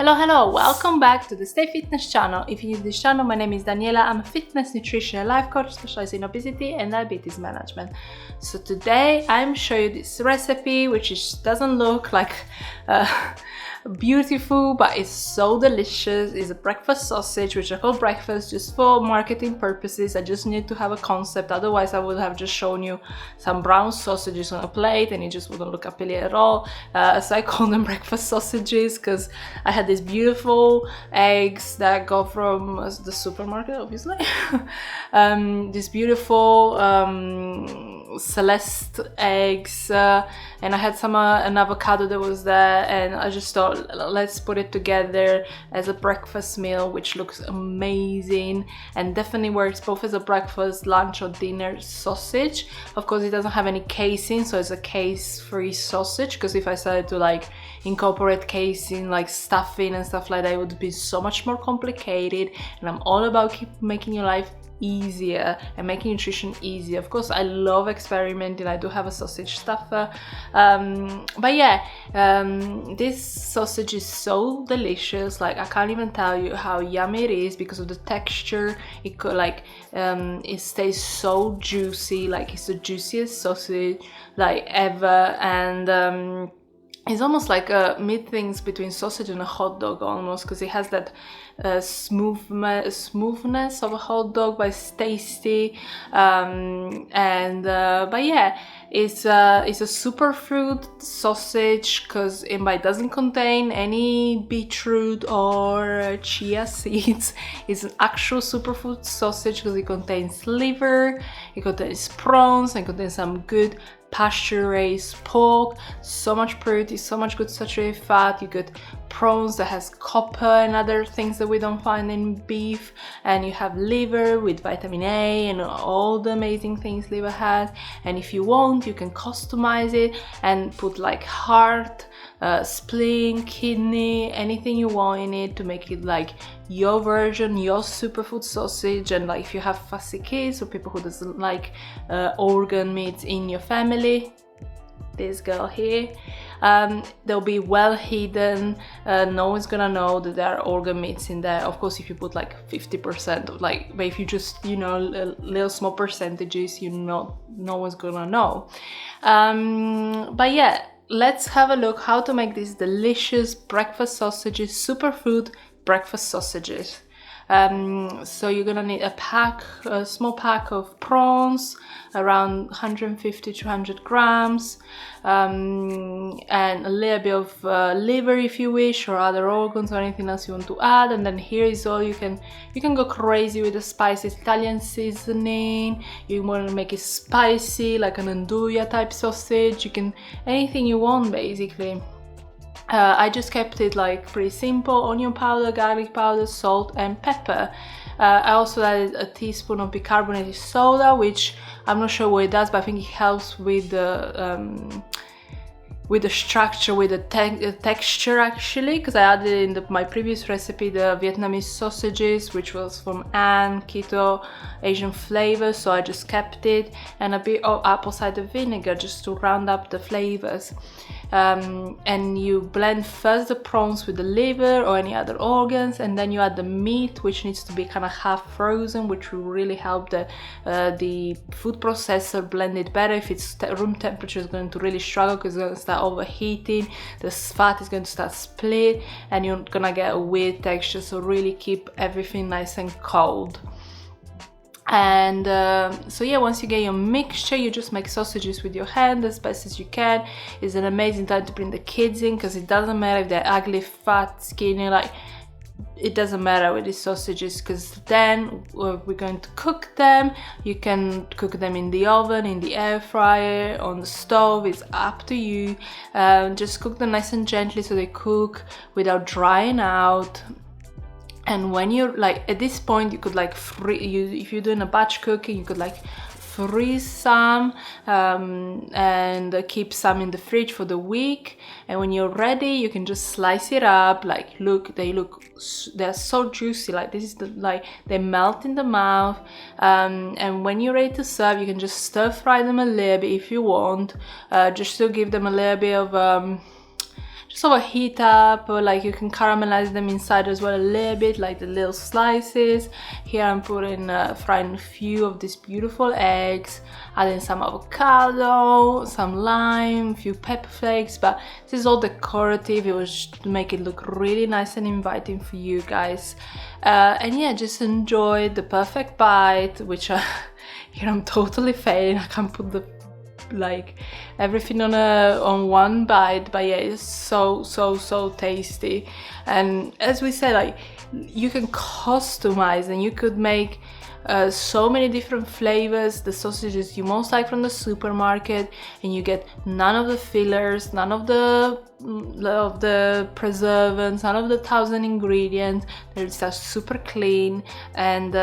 Hello, welcome back to the Stay Fitness channel. If you're new to this channel, my name is Daniela. I'm a fitness, nutrition and life coach specializing in obesity and diabetes management. So today I'm showing you this recipe, which doesn't look like beautiful, but it's so delicious. It's a breakfast sausage, which I call breakfast just for marketing purposes. I just need to have a concept, otherwise I would have just shown you some brown sausages on a plate and it just wouldn't look appealing at all. So I call them breakfast sausages because I had these beautiful eggs that got from the supermarket, obviously. These beautiful Celeste eggs, and I had some an avocado that was there, and I just thought, let's put it together as a breakfast meal, which looks amazing and definitely works both as a breakfast, lunch or dinner sausage. Of course, it doesn't have any casing, so it's a case-free sausage, because if I started to like incorporate casing, like stuffing and stuff like that, it would be so much more complicated, and I'm all about making your life easier and making nutrition easier. Of course, I love experimenting. I do have a sausage stuffer, but yeah, this sausage is so delicious. Like, I can't even tell you how yummy it is because of the texture. It could like it stays so juicy. Like, it's the juiciest sausage like ever, and it's almost like a mid things between sausage and a hot dog almost, because it has that smoothness of a hot dog, but it's tasty. But yeah, it's a superfood sausage because it doesn't contain any beetroot or chia seeds. It's an actual superfood sausage because it contains liver, it contains prawns, and it contains some good pasture-raised pork, so much protein, so much good saturated fat. You get prawns that has copper and other things that we don't find in beef, and you have liver with vitamin A and all the amazing things liver has. And if you want, you can customize it and put like heart, spleen, kidney, anything you want in it to make it like your version, your superfood sausage. And like, if you have fussy kids or people who doesn't like organ meats in your family, this girl here, they'll be well hidden. No one's gonna know that there are organ meats in there. Of course, if you put like 50% of like, but if you just, you know, little small percentages, you know, no one's gonna know. But yeah, let's have a look how to make these delicious breakfast sausages, superfood breakfast sausages. So you're gonna need a small pack of prawns, around 150 to 200 grams, and a little bit of liver if you wish, or other organs or anything else you want to add. And then here is all you can go crazy with the spices, Italian seasoning. You want to make it spicy like an andouille type sausage. You can anything you want basically. I just kept it like pretty simple: onion powder, garlic powder, salt and pepper. I also added a teaspoon of bicarbonate soda, which I'm not sure what it does, but I think it helps with the structure, with the texture actually, because I added in my previous recipe the Vietnamese sausages, which was from Anne, Keto, Asian flavor, so I just kept it, and a bit of apple cider vinegar just to round up the flavors. And you blend first the prawns with the liver or any other organs, and then you add the meat, which needs to be kind of half frozen, which will really help the food processor blend it better. If it's room temperature, it's going to really struggle because it's going to start overheating, the fat is going to start split, and you're gonna get a weird texture. So really keep everything nice and cold. And so yeah, once you get your mixture, you just make sausages with your hand as best as you can. It's an amazing time to bring the kids in, because it doesn't matter if they're ugly, fat, skinny, like it doesn't matter with these sausages, because then we're going to cook them. You can cook them in the oven, in the air fryer, on the stove, it's up to you. Just cook them nice and gently so they cook without drying out. And when you're like at this point, you could like if you're doing a batch cooking, you could like freeze some and keep some in the fridge for the week. And when you're ready, you can just slice it up. Like, they're so juicy. Like, this is they melt in the mouth. And when you're ready to serve, you can just stir fry them a little bit if you want, just to give them a little bit of just overheat up, or like you can caramelize them inside as well a little bit, like the little slices. Here I'm putting frying a few of these beautiful eggs, adding some avocado, some lime, a few pepper flakes, but this is all decorative. It was just to make it look really nice and inviting for you guys. And yeah, just enjoy the perfect bite, which here I'm totally failing. I can't put the like everything on one bite, but yeah, it's so tasty. And as we said, like you can customize and you could make so many different flavors, the sausages you most like from the supermarket, and you get none of the fillers, none of the preservatives, none of the 1,000 ingredients. They're just super clean, and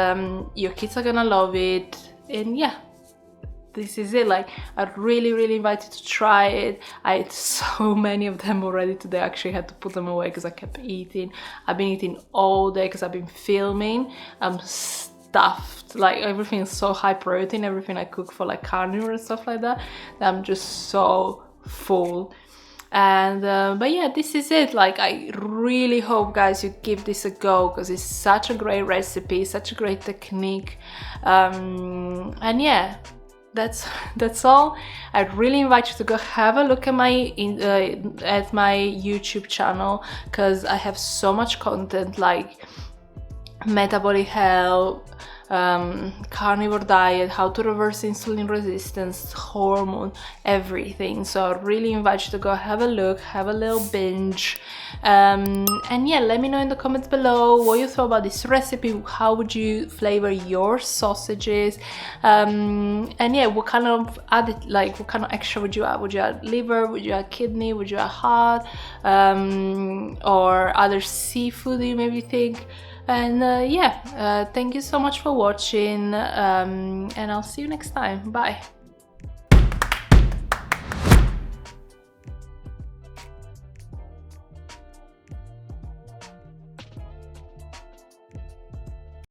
your kids are gonna love it. And yeah, this is it. Like, I really invite you to try it. I ate so many of them already today. I actually had to put them away because I kept eating. I've been eating all day because I've been filming. I'm stuffed, like everything is so high protein, everything I cook for like Carnivore and stuff like that, I'm just so full. And but yeah, this is it. Like, I really hope guys you give this a go, because it's such a great recipe, such a great technique. And yeah, that's all. I really invite you to go have a look at my YouTube channel, because I have so much content like metabolic health, carnivore diet, how to reverse insulin resistance, hormone, everything. So I really invite you to go have a look, have a little binge, and yeah, let me know in the comments below what you thought about this recipe. How would you flavor your sausages, and yeah, what kind of what kind of extra would you add? Would you add liver? Would you add kidney? Would you add heart, or other seafood you maybe think? And yeah, thank you so much for watching, and I'll see you next time. Bye.